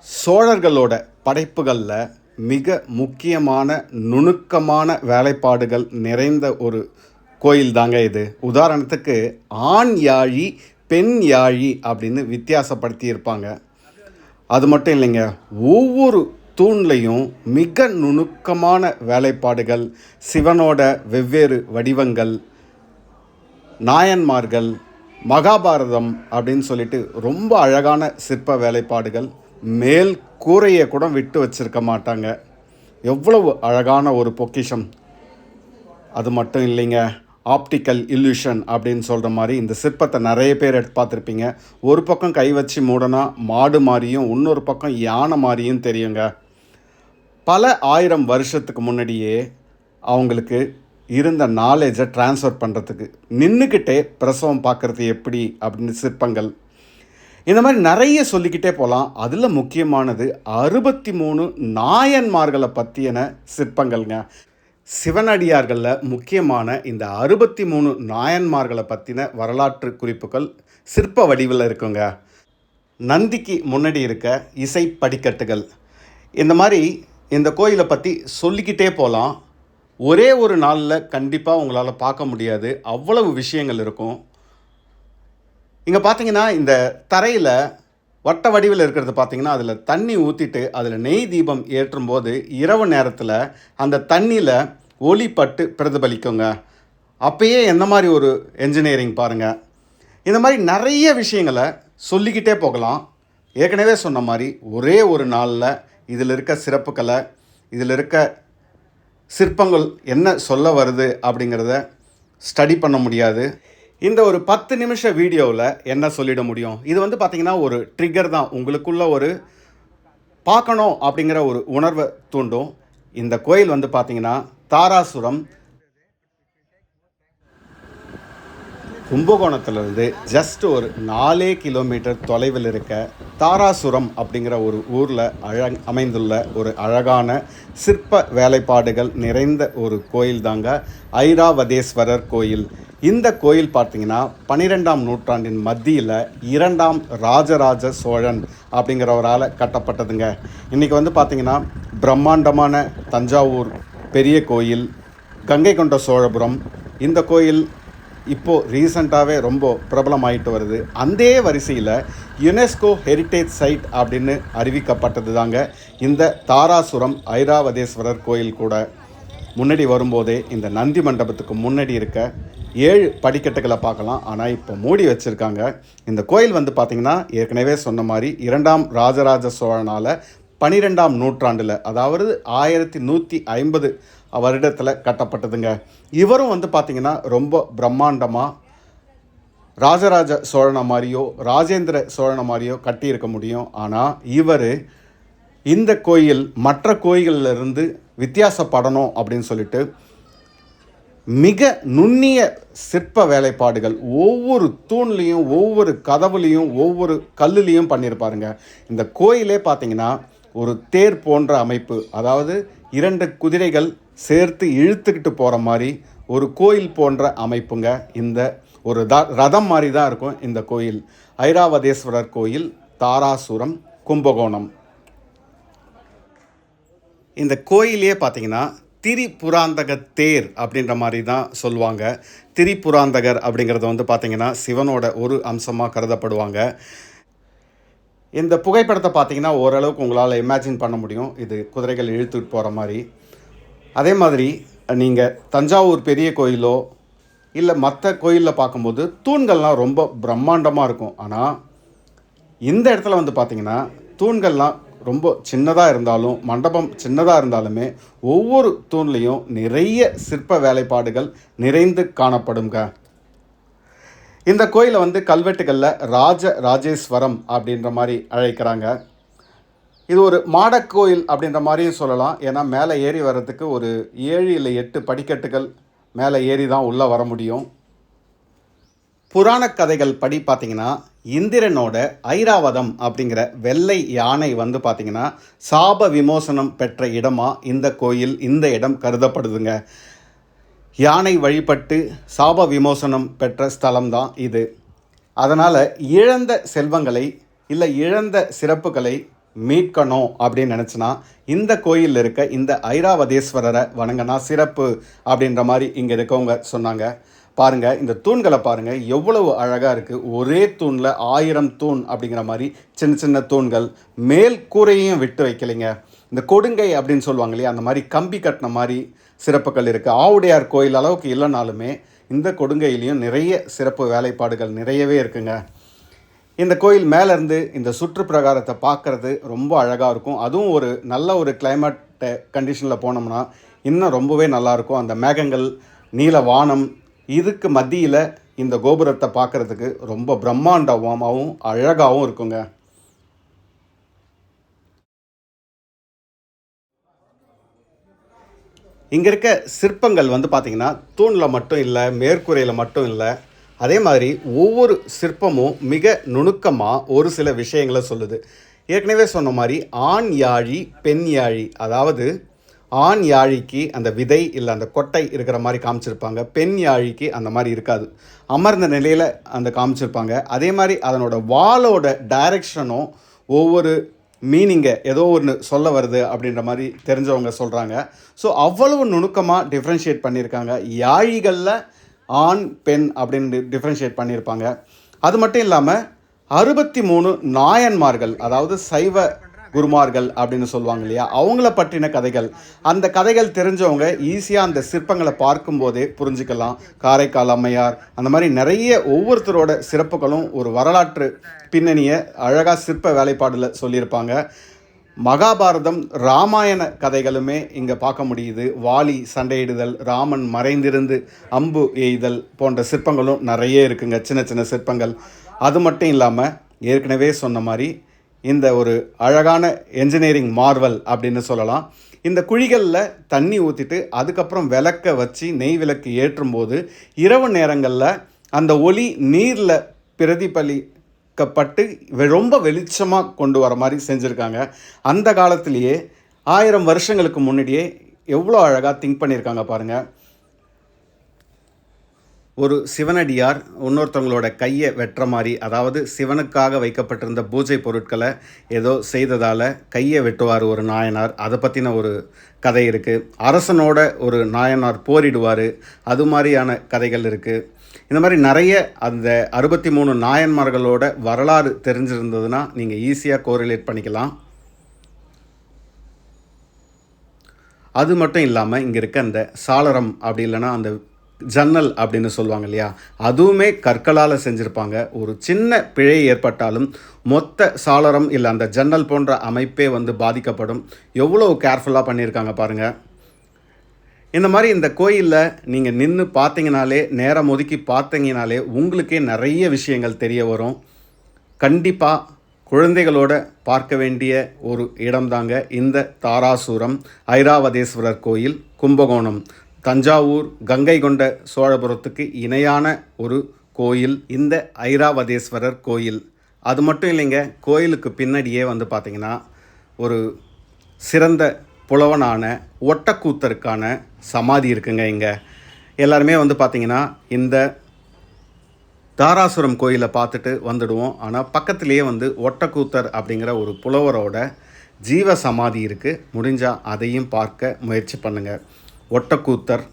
சோழர்களோட படைப்புகளில் மிக முக்கியமான நுணுக்கமான வேலைப்பாடுகள் நிறைந்த ஒரு கோயில் தாங்க இது. உதாரணத்துக்கு ஆண் யாழி பெண் யாழி அப்படின்னு வித்தியாசப்படுத்தி இருப்பாங்க. அது மட்டும் இல்லைங்க, ஒவ்வொரு தூண்லையும் மிக நுணுக்கமான வேலைப்பாடுகள், சிவனோட வெவ்வேறு வடிவங்கள், நாயன்மார்கள், மகாபாரதம் அப்படின்னு சொல்லிட்டு ரொம்ப அழகான சிற்ப வேலைப்பாடுகள். மேல் கூரையை கூட விட்டு வச்சிருக்க மாட்டாங்க. எவ்வளவு அழகான ஒரு பொக்கிஷம். அது மட்டும் இல்லைங்க, ஆப்டிக்கல் இல்யூஷன் அப்படின்னு சொல்கிற மாதிரி இந்த சிற்பத்தை நிறைய பேர் எடுத்து பார்த்துருப்பீங்க. ஒரு பக்கம் கை வச்சு மூடனா மாடு மாதிரியும், இன்னொரு பக்கம் யானை மாதிரியும் தெரியுங்க. பல ஆயிரம் வருஷத்துக்கு முன்னாடியே அவங்களுக்கு இருந்த நாலேஜை ட்ரான்ஸ்ஃபர் பண்ணுறதுக்கு நின்றுக்கிட்டே பிரசவம் பார்க்குறது எப்படி அப்படின்னு சிற்பங்கள். இந்த மாதிரி நிறைய சொல்லிக்கிட்டே போகலாம். அதில் முக்கியமானது 63 நாயன்மார்களை பற்றின சிற்பங்கள்ங்க. சிவனடியார்களில் முக்கியமான இந்த 63 நாயன்மார்களை பற்றின வரலாற்று குறிப்புகள் சிற்ப வடிவில் இருக்குங்க. நந்திக்கு முன்னாடி இருக்க இசை படிக்கட்டுகள். இந்த மாதிரி இந்த கோயிலை பற்றி சொல்லிக்கிட்டே போகலாம். ஒரே ஒரு நாளில் கண்டிப்பாக உங்களால் பார்க்க முடியாது, அவ்வளவு விஷயங்கள் இருக்கும். இங்கே பார்த்தீங்கன்னா இந்த தரையில் வட்ட வடிவில் இருக்கிறது பார்த்தீங்கன்னா, அதில் தண்ணி ஊற்றிட்டு அதில் நெய் தீபம் ஏற்றும்போது இரவு நேரத்தில் அந்த தண்ணியில் ஒளி பட்டு பிரதிபலிக்குங்க. அப்பயே எந்த மாதிரி ஒரு என்ஜினியரிங் பாருங்கள். இந்த மாதிரி நிறைய விஷயங்களை சொல்லிக்கிட்டே போகலாம். ஏற்கனவே சொன்ன மாதிரி ஒரே ஒரு நாளில் இதில் இருக்க சிறப்புகளை, இதில் இருக்க சிற்பங்கள் என்ன சொல்ல வருது அப்படிங்கிறத ஸ்டடி பண்ண முடியாது. இந்த ஒரு 10 நிமிஷ வீடியோவில் என்ன சொல்லிட முடியும்? இது பார்த்திங்கன்னா ஒரு ட்ரிகர் தான். உங்களுக்குள்ள ஒரு பார்க்கணும் அப்படிங்கிற ஒரு உணர்வை தூண்டும். இந்த கோயில் பார்த்திங்கன்னா தாராசுரம், கும்பகோணத்திலிருந்து ஜஸ்ட் ஒரு 4 கிலோமீட்டர் தொலைவில் இருக்க தாராசுரம் அப்படிங்கிற ஒரு ஊரில் அமைந்துள்ள ஒரு அழகான சிற்ப வேலைப்பாடுகள் நிறைந்த ஒரு கோயில் தாங்க ஐராவதேஸ்வரர் கோயில். இந்த கோயில் பார்த்திங்கன்னா 12ஆம் நூற்றாண்டின் மத்தியில் 2ஆம் ராஜராஜ சோழன் அப்படிங்கிறவரால் கட்டப்பட்டதுங்க. இன்றைக்கி பார்த்திங்கன்னா பிரம்மாண்டமான தஞ்சாவூர் பெரிய கோயில், கங்கை கொண்ட சோழபுரம், இந்த கோயில் இப்போது ரீசண்டாகவே ரொம்ப பிரபலமாயிட்டு வருது. அந்த வரிசையில் யுனெஸ்கோ ஹெரிட்டேஜ் சைட் அப்படின்னு அறிவிக்கப்பட்டது தாங்க இந்த தாராசுரம் ஐராவதேஸ்வரர் கோயில் கூட. முன்னாடி வரும்போதே இந்த நந்தி மண்டபத்துக்கு முன்னாடி இருக்க 7 படிக்கட்டுகளை பார்க்கலாம். ஆனால் இப்போ மூடி வச்சுருக்காங்க. இந்த கோயில் பார்த்திங்கன்னா ஏற்கனவே சொன்ன மாதிரி 2ஆம் ராஜராஜ சோழனால் 12ஆம் நூற்றாண்டில், அதாவது 1150 வருடத்தில் கட்டப்பட்டதுங்க. இவரும் பார்த்திங்கன்னா ரொம்ப பிரம்மாண்டமாக ராஜராஜ சோழனை மாதிரியோ ராஜேந்திர சோழனை மாதிரியோ கட்டியிருக்க முடியும். ஆனால் இவர் இந்த கோயில் மற்ற கோயில்களிலிருந்து வித்தியாசப்படணும் அப்படின்னு சொல்லிட்டு மிக நுண்ணிய சிற்ப வேலைப்பாடுகள் ஒவ்வொரு தூண்லேயும், ஒவ்வொரு கதவுலேயும், ஒவ்வொரு கல்லுலேயும் பண்ணியிருப்பாருங்க. இந்த கோயிலே பார்த்திங்கன்னா ஒரு தேர் போன்ற அமைப்பு, அதாவது 2 குதிரைகள் சேர்த்து இழுத்துக்கிட்டு போகிற மாதிரி ஒரு கோயில் போன்ற அமைப்புங்க. இந்த ஒரு ரதம் மாதிரி தான் இருக்கும் இந்த கோயில். ஐராவதேஸ்வரர் கோயில், தாராசுரம், கும்பகோணம். இந்த கோயிலே பார்த்திங்கன்னா திரிபுராந்தக தேர் அப்படின்ற மாதிரி தான் சொல்லுவாங்க. திரிபுராந்தகர் அப்படிங்கிறது பார்த்திங்கன்னா சிவனோட ஒரு அம்சமாக கருதப்படுவாங்க. இந்த புகைப்படத்தை பார்த்திங்கன்னா ஓரளவுக்கு உங்களால் இமேஜின் பண்ண முடியும், இது குதிரைகள் இழுத்துட்டு போகிற மாதிரி. அதே மாதிரி நீங்கள் தஞ்சாவூர் பெரிய கோயிலோ இல்லை மற்ற கோயிலில் பார்க்கும்போது தூண்கள்லாம் ரொம்ப பிரம்மாண்டமாக இருக்கும். ஆனால் இந்த இடத்துல பார்த்திங்கன்னா தூண்கள்லாம் ரொம்ப சின்னதாக இருந்தாலும், மண்டபம் சின்னதாக இருந்தாலுமே ஒவ்வொரு தூண்லேயும் நிறைய சிற்ப வேலைப்பாடுகள் நிறைந்து காணப்படுங்க. இந்த கோயிலை கல்வெட்டுகளில் ராஜராஜேஸ்வரம் அப்படின்ற மாதிரி அழைக்கிறாங்க. இது ஒரு மாடக்கோயில் அப்படின்ற மாதிரியும் சொல்லலாம். ஏன்னா மேலே ஏறி வர்றதுக்கு ஒரு 7 இல்லை 8 படிக்கட்டுகள் மேலே ஏறி தான் உள்ளே வர முடியும். புராண கதைகள் படி பார்த்திங்கன்னா இந்திரனோட ஐராவதம் அப்படிங்கிற வெள்ளை யானை பார்த்திங்கன்னா சாப விமோசனம் பெற்ற இடமாக இந்த கோயில், இந்த இடம் கருதப்படுதுங்க. யானை வழிபட்டு சாப விமோசனம் பெற்ற ஸ்தலம்தான் இது. அதனால் இழந்த செல்வங்களை இல்லை இழந்த சிறப்புகளை மீட்கணும் அப்படின்னு நினச்சினா இந்த கோயிலில் இருக்க இந்த ஐராவதேஸ்வரரை வணங்கினா சிறப்பு அப்படின்ற மாதிரி இங்கே இருக்கவங்க சொன்னாங்க. பாருங்கள், இந்த தூண்களை பாருங்கள் எவ்வளவு அழகாக இருக்குது. ஒரே தூணில் 1000 தூண் அப்படிங்கிற மாதிரி சின்ன சின்ன தூண்கள். மேல் கூரையும் விட்டு வைக்கலைங்க. இந்த கொடுங்கை அப்படின்னு சொல்லுவாங்க இல்லையா, அந்த மாதிரி கம்பி கட்டின மாதிரி சிறப்புகள் இருக்குது. ஆவுடையார் கோயில் அளவுக்கு இல்லைனாலுமே இந்த கொடுங்கையிலையும் நிறைய சிறப்பு வேலைப்பாடுகள் நிறையவே இருக்குங்க. இந்த கோயில் மேலேருந்து இந்த சுற்று பிரகாரத்தை பார்க்குறது ரொம்ப அழகாக இருக்கும். அதுவும் ஒரு நல்ல ஒரு கிளைமேட் கண்டிஷனில் போனோம்னா இன்னும் ரொம்பவே நல்லாயிருக்கும். அந்த மேகங்கள், நீல வானம், இதுக்கு மத்தியில் இந்த கோபுரத்தை பார்க்குறதுக்கு ரொம்ப பிரம்மாண்டமாகவும் அழகாகவும் இருக்குங்க. இங்கே இருக்க சிற்பங்கள் வந்து பார்த்திங்கன்னா தூணில் மட்டும் இல்லை, மேற்கூரையில் மட்டும் இல்லை, அதே மாதிரி ஒவ்வொரு சிற்பமும் மிக நுணுக்கமாக ஒரு சில விஷயங்களை சொல்லுது. ஏற்கனவே சொன்ன மாதிரி ஆண் யாழி பெண் யாழி, அதாவது ஆண் யாழிக்கு அந்த விதை இல்லை அந்த கொட்டை இருக்கிற மாதிரி காமிச்சிருப்பாங்க. பெண் யாழிக்கு அந்த மாதிரி இருக்காது, அமர்ந்த நிலையில் அந்த காமிச்சிருப்பாங்க. அதே மாதிரி அதனோட வாளோட டைரக்ஷனும் ஒவ்வொரு மீனிங்கை ஏதோ ஒன்று சொல்ல வருது அப்படின்ற மாதிரி தெரிஞ்சவங்க சொல்கிறாங்க. ஸோ அவ்வளவு நுணுக்கமாக டிஃப்ரென்ஷியேட் பண்ணியிருக்காங்க. யாழிகளில் ஆண் பெண் அப்படின்னு டிஃப்ரென்ஷியேட் பண்ணியிருப்பாங்க. அது மட்டும் இல்லாமல் 63 நாயன்மார்கள், அதாவது சைவ குருமார்கள் அப்படின்னு சொல்லுவாங்க இல்லையா, அவங்கள பற்றின கதைகள். அந்த கதைகள் தெரிஞ்சவங்க ஈஸியாக அந்த சிற்பங்களை பார்க்கும்போதே புரிஞ்சுக்கலாம். காரைக்கால் அம்மையார், அந்த மாதிரி நிறைய ஒவ்வொருத்தரோட சிறப்புகளும் ஒரு வரலாற்று பின்னணியை அழகாக சிற்ப வேலைப்பாடில் சொல்லியிருப்பாங்க. மகாபாரதம், ராமாயண கதைகளுமே இங்கே பார்க்க முடியுது. வாலி சண்டையிடுதல், ராமன் மறைந்திருந்து அம்பு எய்தல் போன்ற சிற்பங்களும் நிறைய இருக்குங்க, சின்ன சின்ன சிற்பங்கள். அது மட்டும் இல்லாமல் ஏற்கனவே சொன்ன மாதிரி இந்த ஒரு அழகான என்ஜினியரிங் மார்வல் அப்படின்னு சொல்லலாம். இந்த குழிகளில் தண்ணி ஊற்றிட்டு அதுக்கப்புறம் விளக்க வச்சு நெய் விளக்கு ஏற்றும்போது இரவு நேரங்களில் அந்த ஒளி நீரில் பிரதிபலிக்கப்பட்டு ரொம்ப வெளிச்சமாக கொண்டு வர மாதிரி செஞ்சுருக்காங்க. அந்த காலத்திலேயே 1000 வருஷங்களுக்கு முன்னாடியே எவ்வளோ அழகாக திங்க் பண்ணியிருக்காங்க பாருங்கள். ஒரு சிவனடியார் இன்னொருத்தவங்களோட கையை வெட்டுற மாதிரி, அதாவது சிவனுக்காக வைக்கப்பட்டிருந்த பூஜை பொருட்களை ஏதோ செய்ததால் கையை வெட்டுவார் ஒரு நாயனார். அதை பற்றின ஒரு கதை இருக்குது. அரசனோட ஒரு நாயனார் போரிடுவார், அது மாதிரியான கதைகள் இருக்குது. இந்த மாதிரி நிறைய அந்த 63 நாயன்மார்களோட வரலாறு தெரிஞ்சிருந்ததுன்னா நீங்கள் ஈஸியாக கோரிலேட் பண்ணிக்கலாம். அது மட்டும் இல்லாமல் இங்கே இருக்க அந்த சாளரம் அப்படி இல்லைன்னா அந்த ஜன்னல் அப்படின்னு சொல்லுவாங்க இல்லையா, அதுவுமே கற்களால் செஞ்சுருப்பாங்க. ஒரு சின்ன பிழை ஏற்பட்டாலும் மொத்த சாளரம் இல்லை அந்த ஜன்னல் போன்ற அமைப்பே வந்து பாதிக்கப்படும். எவ்வளோ கேர்ஃபுல்லாக பண்ணியிருக்காங்க பாருங்கள். இந்த மாதிரி இந்த கோயிலில் நீங்கள் நின்று பார்த்தீங்கனாலே, நேரம் ஒதுக்கி பார்த்தீங்கனாலே உங்களுக்கே நிறைய விஷயங்கள் தெரிய வரும். கண்டிப்பாக குழந்தைகளோட பார்க்க வேண்டிய ஒரு இடம்தாங்க இந்த தாராசுரம் ஐராவதேஸ்வரர் கோயில், கும்பகோணம், தஞ்சாவூர், கங்கை கொண்ட சோழபுரத்துக்கு இணையான ஒரு கோயில் இந்த ஐராவதேஸ்வரர் கோயில். அது மட்டும் இல்லைங்க, கோயிலுக்கு பின்னாடியே வந்து பார்த்திங்கன்னா ஒரு சிறந்த புலவனான ஒட்டக்கூத்தருக்கான சமாதி இருக்குங்க. இங்கே எல்லாருமே வந்து பார்த்திங்கன்னா இந்த தாராசுரம் கோயிலை பார்த்துட்டு வந்துடுவோம். ஆனால் பக்கத்துலேயே வந்து ஒட்டக்கூத்தர் அப்படிங்கிற ஒரு புலவரோட ஜீவ சமாதி இருக்குது. முடிஞ்சால் அதையும் பார்க்க முயற்சி பண்ணுங்கள். ஒட்டக்கூத்தர்